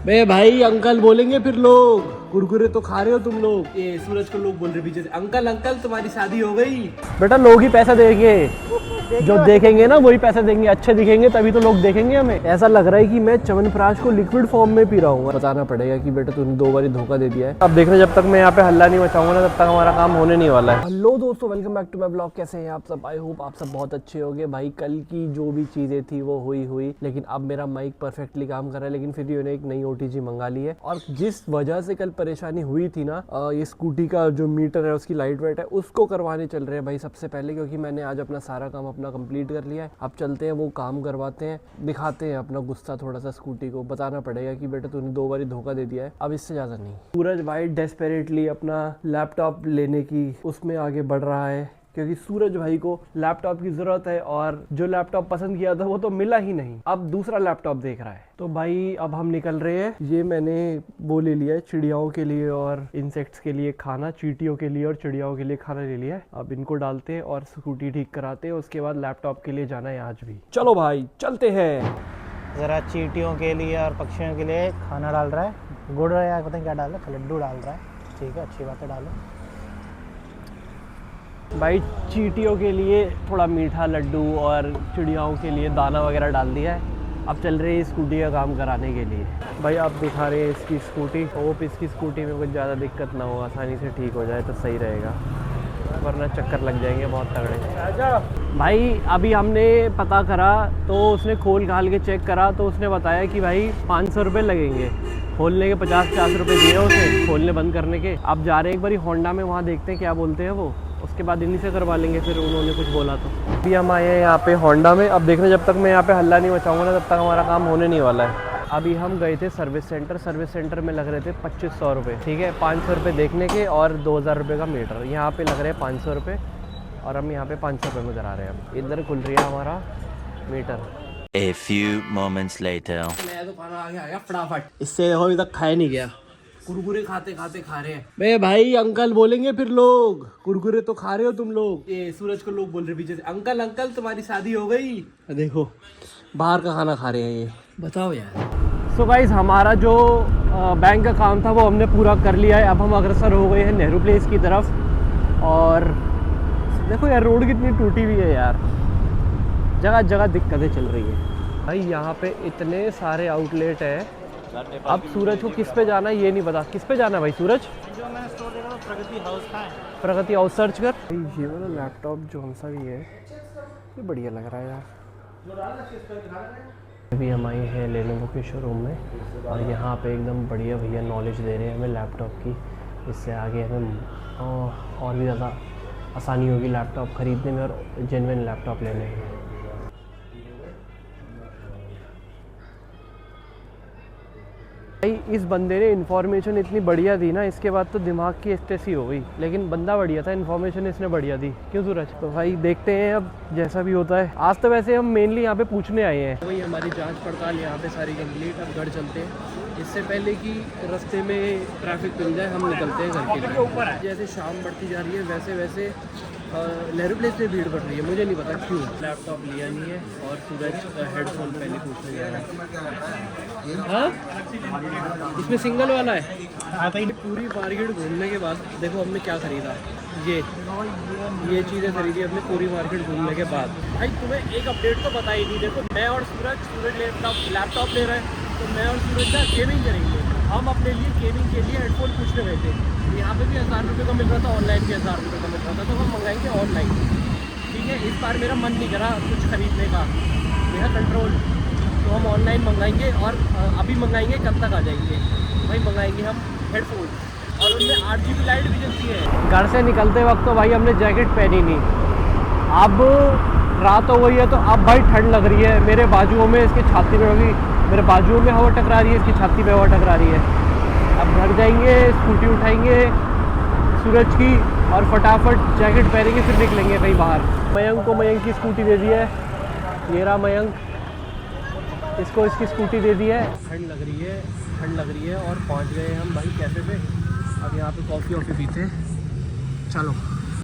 बे भाई अंकल बोलेंगे फिर लोग, कुरकुरे तो खा रहे हो तुम लोग। ये सूरज को लोग बोल रहे पीछे से, अंकल अंकल तुम्हारी शादी हो गई। बेटा लोग ही पैसा देंगे, जो देखेंगे ना वही पैसे देंगे, अच्छे दिखेंगे तभी तो लोग देखेंगे हमें। ऐसा लग रहा है कि मैं च्यवनप्राश को लिक्विड फॉर्म में पी रहा हूँ। बताना पड़ेगा कि बेटा तूने 2 बारी धोखा दे दिया है। अब देखना, जब तक मैं यहाँ पे हल्ला नहीं मचाऊंगा ना तब तक हमारा काम होने नहीं वाला है। हेलो दोस्तों, welcome back to my blog. कैसे हैं आप सब? आई होप आप सब बहुत अच्छे होंगे। भाई कल की जो भी चीजें थी वो हुई, लेकिन अब मेरा माइक परफेक्टली काम कर रहा है। लेकिन फिर भी एक नई OTG मंगा ली है, और जिस वजह से कल परेशानी हुई थी ना, ये स्कूटी का जो मीटर है उसकी लाइट वेट है उसको करवाने चल रहे हैं भाई सबसे पहले, क्योंकि मैंने आज अपना सारा काम अपना कंप्लीट कर लिया है। अब चलते हैं वो काम करवाते हैं, दिखाते हैं अपना गुस्सा थोड़ा सा स्कूटी को। बताना पड़ेगा कि बेटा तूने 2 बारी धोखा दे दिया है, अब इससे ज्यादा नहीं। सूरज भाई डेस्परेटली अपना लैपटॉप लेने की उसमें आगे बढ़ रहा है, क्योंकि सूरज भाई को लैपटॉप की जरूरत है, और जो लैपटॉप पसंद किया था वो तो मिला ही नहीं, अब दूसरा लैपटॉप देख रहा है। तो भाई अब हम निकल रहे हैं। ये मैंने वो ले लिया है चिड़ियाओं के लिए और इंसेक्ट्स के लिए खाना, चींटियों के लिए और चिड़ियाओं के लिए खाना ले लिया है। अब इनको डालते हैं और स्कूटी ठीक कराते हैं, उसके बाद लैपटॉप के लिए जाना है आज भी। चलो भाई चलते हैं। ज़रा चींटियों के लिए और पक्षियों के लिए खाना डाल रहा है, गुड़ या पता नहीं क्या डाल रहा है, लड्डू डाल रहा है। ठीक है, अच्छी बात है, डालो भाई चींटियों के लिए थोड़ा मीठा लड्डू और चिड़ियाओं के लिए दाना वगैरह डाल दिया है। अब चल रही है स्कूटी का काम कराने के लिए। भाई आप दिखा रहे हैं इसकी स्कूटी, होप इसकी स्कूटी में कुछ ज़्यादा दिक्कत ना हो, आसानी से ठीक हो जाए तो सही रहेगा, वरना चक्कर लग जाएंगे बहुत तगड़े। भाई अभी हमने पता करा तो उसने खोल खाल के चेक करा तो उसने बताया कि भाई 500 रुपये लगेंगे। खोलने के 50-50 रुपये दिए उसे खोलने बंद करने के। अब जा रहे हैं एक बारी होंडा में, वहाँ देखते हैं क्या बोलते हैं वो, उसके बाद इन्हीं से करवा लेंगे फिर उन्होंने कुछ बोला तो। अभी हम आए हैं यहाँ पे होंडा में। अब देखना, जब तक मैं यहाँ पे हल्ला नहीं मचाऊंगा ना तब तक हमारा काम होने नहीं वाला है। अभी हम गए थे सर्विस सेंटर में लग रहे थे 2500 रुपये, ठीक है, 500 रुपये देखने के और 2000 रुपये का मीटर। यहाँ पे लग रहे हैं 500 रुपये, और हम यहाँ पे 500 रुपये में करा रहे हैं। इधर खुल रही है हमारा metre. A few moments later. मैं तो खाना आ गया फटाफट, इससे अभी तक खाया नहीं गया। कुरकुरे खाते खाते खा रहे हैं। बे भाई अंकल बोलेंगे फिर लोग, कुरकुरे तो खा रहे हो तुम लोग। ये सूरज को लोग बोल रहे पीछे से, अंकल अंकल तुम्हारी शादी हो गई। देखो बाहर का खाना खा रहे हैं ये, बताओ यार। सो गाइस हमारा जो बैंक का काम था वो हमने पूरा कर लिया है। अब हम अग्रसर हो गए हैं नेहरू प्लेस की तरफ। और देखो यार रोड कितनी टूटी हुई है यार, जगह जगह दिक्कतें चल रही है भाई। यहाँ पे इतने सारे आउटलेट है। अब सूरज को किस पे जाना है ये नहीं पता, किस पे जाना है भाई सूरज? जो मैंने स्टोर देखा था प्रगति हाउस का है। प्रगति हाउस सर्च कर। ये वाला लैपटॉप जो हम सा भी है ये बढ़िया लग रहा है यार। अभी हम आए हैं लेनोवो के शोरूम में, और यहाँ पे एकदम बढ़िया भैया नॉलेज दे रहे हैं हमें लैपटॉप की। इससे आगे हमें और भी ज़्यादा आसानी होगी लैपटॉप ख़रीदने में और जेन्युइन लैपटॉप लेने में। भाई इस बंदे ने इन्फॉर्मेशन इतनी बढ़िया दी ना, इसके बाद तो दिमाग की एस्टेसी हो गई। लेकिन बंदा बढ़िया था, इन्फॉर्मेशन इसने बढ़िया दी, क्यों सूरज? तो भाई देखते हैं अब जैसा भी होता है। आज तो वैसे हम मेनली यहाँ पे पूछने आए हैं। वही हमारी जांच पड़ताल यहाँ पे सारी कंप्लीट। अब घर चलते हैं, इससे पहले कि रास्ते में ट्रैफिक मिल जाए हम निकलते हैं घर के लिए। जैसे शाम बढ़ती जा रही है वैसे वैसे नेहरू प्लेस में भीड़ बढ़ रही है, मुझे नहीं पता क्यों। लैपटॉप लिया नहीं है और सूरज हेडफोन पहले पूछने जा रहा है। हाँ इसमें सिंगल वाला है। पूरी मार्केट घूमने के बाद देखो हमने क्या खरीदा, ये चीज़ें खरीदी हमने पूरी मार्केट घूमने के बाद। भाई तुम्हें एक अपडेट तो पता ही नहीं। देखो मैं और सूरज लैपटॉप ले रहे हैं, तो मैं और सूरज ना गेमिंग करेंगे। हम अपने लिए गेमिंग के लिए हेडफोन पूछने गए थे, यहाँ पे भी 1000 रुपये का मिल रहा था, ऑनलाइन भी 1000 रुपये का मिल रहा था, तो हम मंगाएंगे ऑनलाइन। ठीक है, इस बार मेरा मन नहीं करा कुछ खरीदने का, मेरा कंट्रोल, तो हम ऑनलाइन मंगाएंगे। और अभी मंगाएंगे, कब तक आ जाएंगे भाई? मंगाएंगे हम हेडफोन, और उनमें 8GB लाइट भी जलती है। घर से निकलते वक्त तो भाई हमने जैकेट पहनी नहीं। अब रात हो गई है तो अब भाई ठंड लग रही है। मेरे बाजुओं में, इसकी छाती में होगी, मेरे बाजुओं में हवा टकरा रही है, इसकी छाती में हवा टकरा रही है। अब घर जाएंगे, स्कूटी उठाएंगे सूरज की और फटाफट जैकेट पहनेंगे, फिर निकलेंगे कहीं बाहर। मयंक को मयंक की स्कूटी दे दी है, ये रहा मयंक, इसको इसकी स्कूटी दे दी है। ठंड लग रही है और पहुंच गए हम भाई कैफ़े पे। अब यहाँ पे कॉफ़ी पीते हैं, चलो।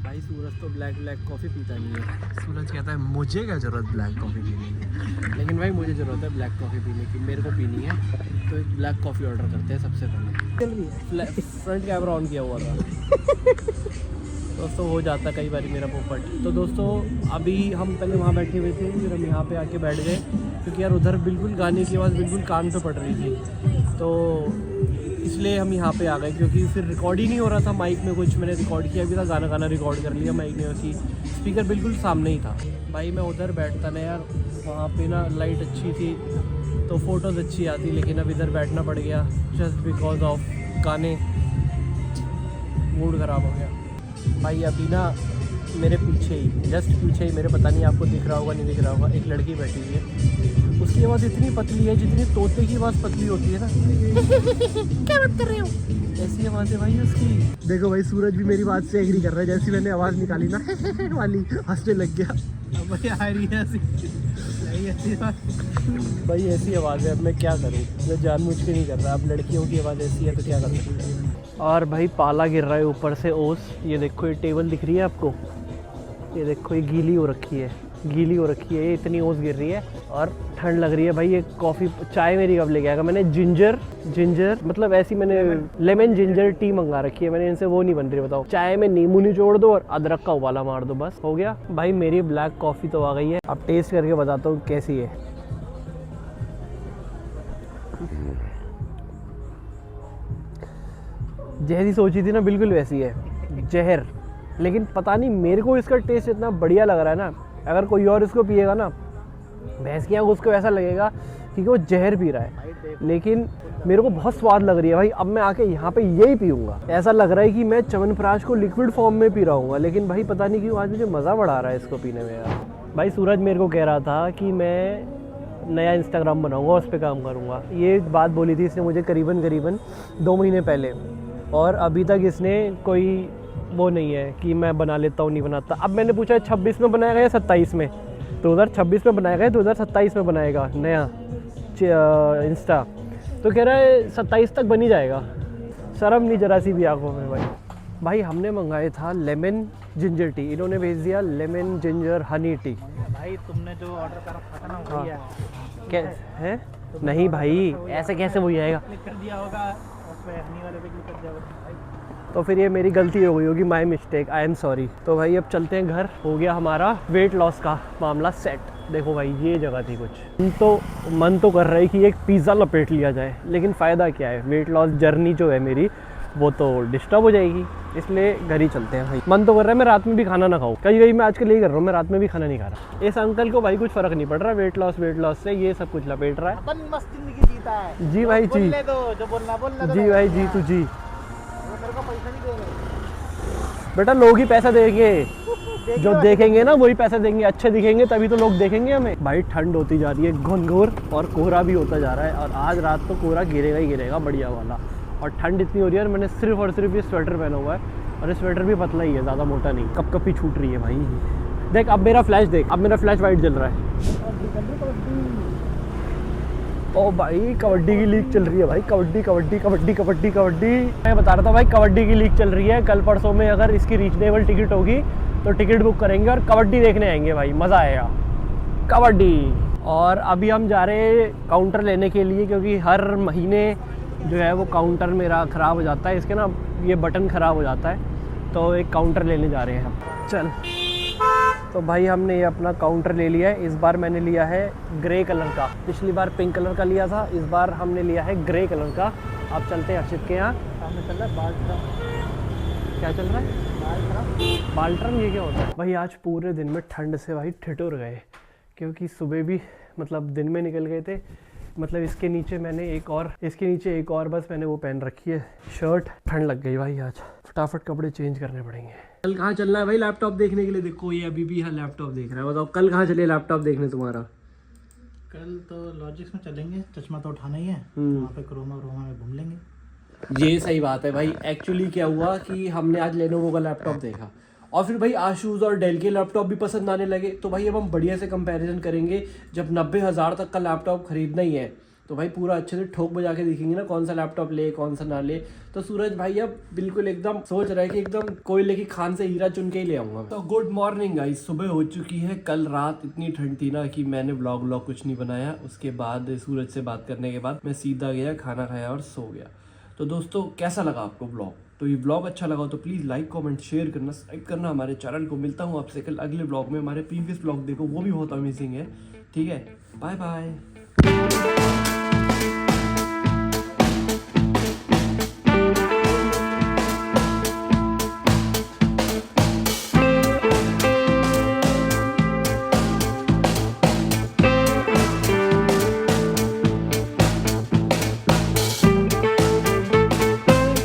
भाई सूरज तो ब्लैक कॉफ़ी पीता नहीं है। सूरज कहता है मुझे क्या ज़रूरत ब्लैक कॉफ़ी पीने की, लेकिन भाई मुझे ज़रूरत है ब्लैक कॉफ़ी पीने की, मेरे को पीनी है। तो एक ब्लैक कॉफ़ी ऑर्डर करते हैं सबसे पहले। फ्रंट कैमरा ऑन किया हुआ था दोस्तों, हो जाता कई बार मेरा पोपट। तो दोस्तों अभी हम पहले वहाँ बैठे हुए थे, फिर हम यहाँ पे आके बैठ गए क्योंकि यार उधर बिल्कुल गाने की आवाज़ बिल्कुल कान पे पड़ रही थी, तो इसलिए हम यहाँ पे आ गए क्योंकि फिर रिकॉर्ड ही नहीं हो रहा था माइक में कुछ। मैंने रिकॉर्ड किया भी था, गाना रिकॉर्ड कर लिया माइक में, उसकी स्पीकर बिल्कुल सामने ही था। भाई मैं उधर बैठता ना यार, वहाँ पे ना लाइट अच्छी थी तो फ़ोटोज़ अच्छी आती, लेकिन अब इधर बैठना पड़ गया जस्ट बिकॉज ऑफ गाने, मूड ख़राब हो गया। भाई अभी ना मेरे पीछे ही, जस्ट पीछे ही मेरे, पता नहीं आपको दिख रहा होगा नहीं दिख रहा होगा, एक लड़की बैठी हुई है। उसकी आवाज़ इतनी पतली है जितनी तोते की आवाज़ पतली होती है ना। क्या बात कर रहे हो, ऐसी आवाज़ है भाई उसकी। देखो भाई सूरज भी मेरी बात से एग्री कर रहा है, जैसी मैंने आवाज़ निकाली ना वाली हंसने लग गया। अब आ रही है ऐसी भाई, ऐसी आवाज़ है, अब मैं क्या करूँ, मैं जानबूझ के नहीं कर रहा। अब लड़कियों की आवाज़ ऐसी है तो क्या कर सकते हैं। और भाई पाला गिर रहा है ऊपर से, ओस। ये देखो ये टेबल दिख रही है आपको, ये देखो ये गीली हो रखी है, गीली हो रखी है, ये इतनी ओस गिर रही है और ठंड लग रही है। भाई ये कॉफ़ी चाय मेरी कब लेके आएगा। मैंने जिंजर मतलब ऐसी मैंने लेमन जिंजर टी मंगा रखी है मैंने, इनसे वो नहीं बन रही। बताओ, चाय में नींबू निचोड़ दो और अदरक का उबाला मार दो, बस हो गया। भाई मेरी ब्लैक कॉफ़ी तो आ गई है, अब टेस्ट करके बताता हूँ कैसी है। जहरी सोची थी ना, बिल्कुल वैसी है, जहर। लेकिन पता नहीं मेरे को इसका टेस्ट इतना बढ़िया लग रहा है ना, अगर कोई और इसको पिएगा ना, भैंस की आँख, उसको ऐसा लगेगा कि वो जहर पी रहा है, लेकिन मेरे को बहुत स्वाद लग रही है भाई। अब मैं आके यहाँ पे यही पीऊँगा, ऐसा लग रहा है कि मैं च्यवनप्राश को लिक्विड फॉर्म में पी रहा हूँ। लेकिन भाई पता नहीं क्यों आज मुझे मज़ा बढ़ा रहा है इसको पीने में यार। भाई सूरज मेरे को कह रहा था कि मैं नया इंस्टाग्राम बनाऊँगा, उस पर काम करूँगा। ये बात बोली थी इसने मुझे करीबन 2 महीने पहले, और अभी तक इसने कोई वो नहीं है कि मैं बना लेता हूँ नहीं बनाता। अब मैंने पूछा 26 में बनाएगा या 27 में, 2026 में बनाएगा या 2027 में बनाएगा नया इंस्टा, तो कह रहा है 27 तक बन ही जाएगा। शर्म नहीं जरा सी भी आंखों में भाई। भाई हमने मंगाया था लेमन जिंजर टी, इन्होंने भेज दिया लेमन जिंजर हनी टी। भाई तुमने जो ऑर्डर करा था ना वही है। क्या है? नहीं भाई ऐसे कैसे वही आएगा, क्लिक कर दिया होगा उस पे, हनी वाले पे क्लिक कर दिया होगा। तो फिर ये मेरी गलती हो गई होगी, my mistake, I am sorry. तो भाई अब चलते हैं घर, हो गया हमारा वेट लॉस का मामला सेट। देखो भाई ये जगह थी कुछ, मन तो कर रहा है कि एक पिज़्ज़ा लपेट लिया जाए, लेकिन फ़ायदा क्या है, वेट लॉस जर्नी जो है मेरी वो तो डिस्टर्ब हो जाएगी, इसलिए घर ही चलते हैं भाई। मन तो कर रहा है मैं रात में भी खाना ना खाऊं, कहीं मैं आजकल यही कर रहा हूँ, मैं रात में भी खाना नहीं खा रहा। इस अंकल को भाई कुछ फ़र्क नहीं पड़ रहा, वेट लॉस से ये सब कुछ लपेट रहा है। अपन मस्त जिंदगी जीता है। जी भाई जी, बोलने दो, जो बोलना बोलने दो। जी भाई जी, तू जी, मेरे को पैसा नहीं देंगे बेटा लोग ही पैसा देंगे, जो देखेंगे ना वही पैसे देंगे, अच्छे दिखेंगे तभी तो लोग देखेंगे हमें। भाई ठंड होती जा रही है घनघोर, और कोहरा भी होता जा रहा है, और आज रात तो कोहरा गिरेगा ही गिरेगा बढ़िया वाला। और ठंड इतनी हो रही है, और मैंने सिर्फ और सिर्फ ये स्वेटर पहना हुआ है, और ये स्वेटर भी पतला ही है, ज़्यादा मोटा नहीं, कप ही छूट रही है भाई। देख अब मेरा फ्लैश देख, अब मेरा फ्लैश वाइट जल रहा है। ओ भाई कबड्डी की लीग चल रही है भाई, कबड्डी। मैं बता रहा था भाई कबड्डी की लीग चल रही है, कल परसों में अगर इसकी रीजनेबल टिकट होगी तो टिकट बुक करेंगे और कबड्डी देखने आएंगे भाई, मज़ा आएगा कबड्डी। और अभी हम जा रहे हैं काउंटर लेने के लिए, क्योंकि हर महीने जो है वो काउंटर मेरा ख़राब हो जाता है, इसके ना ये बटन ख़राब हो जाता है, तो एक काउंटर लेने जा रहे हैं हम। चल तो भाई हमने ये अपना काउंटर ले लिया है, इस बार मैंने लिया है ग्रे कलर का, पिछली बार पिंक कलर का लिया था, इस बार हमने लिया है ग्रे कलर का। अब चलते हैं अर्षित के यहाँ, सामने चल रहा है बाल। क्या चल रहा है? बाल्ट्रम ये क्या होता है भाई? आज पूरे दिन में ठंड से भाई ठिठुर गए, क्योंकि सुबह भी मतलब दिन में निकल गए थे, मतलब इसके नीचे एक और बस मैंने वो पहन रखी है शर्ट। ठंड लग गई भाई, आज फटाफट कपड़े चेंज करने पड़ेंगे। कल कहाँ चलना है भाई लैपटॉप देखने के लिए? देखो ये अभी भी यहाँ लैपटॉप देख रहा है, बताओ कल कहाँ चले लैपटॉप देखने तुम्हारा? कल तो लॉजिक्स में चलेंगे, चश्मा तो उठाना ही है, वहाँ पे क्रोमा में घूम लेंगे। ये सही बात है भाई। एक्चुअली क्या हुआ कि हमने आज लेनोवो का लैपटॉप देखा, और फिर भाई आशूज़ और डेल के लैपटॉप भी पसंद आने लगे, तो भाई अब हम बढ़िया से कंपैरिजन करेंगे। जब 90,000 तक का लैपटॉप खरीदना ही है तो भाई पूरा अच्छे से ठोक बजा के दिखेंगे ना कौन सा लैपटॉप ले कौन सा ना ले। तो सूरज भाई अब बिल्कुल एकदम सोच रहा है कि एकदम कोयले की खान से हीरा चुन के ही ले आऊंगा। तो गुड मॉर्निंग गाइस, सुबह हो चुकी है। कल रात इतनी ठंड थी ना कि मैंने व्लॉग कुछ नहीं बनाया। उसके बाद सूरज से बात करने के बाद मैं सीधा गया, खाना खाया और सो गया। तो दोस्तों कैसा लगा आपको व्लॉग? तो ये व्लॉग अच्छा लगा तो प्लीज़ लाइक कमेंट शेयर करना, सब्सक्राइब करना हमारे चैनल को। मिलता हूँ आपसे कल अगले व्लॉग में। हमारे प्रीवियस व्लॉग देखो, वो भी बहुत अमेजिंग है। ठीक है, बाय बाय।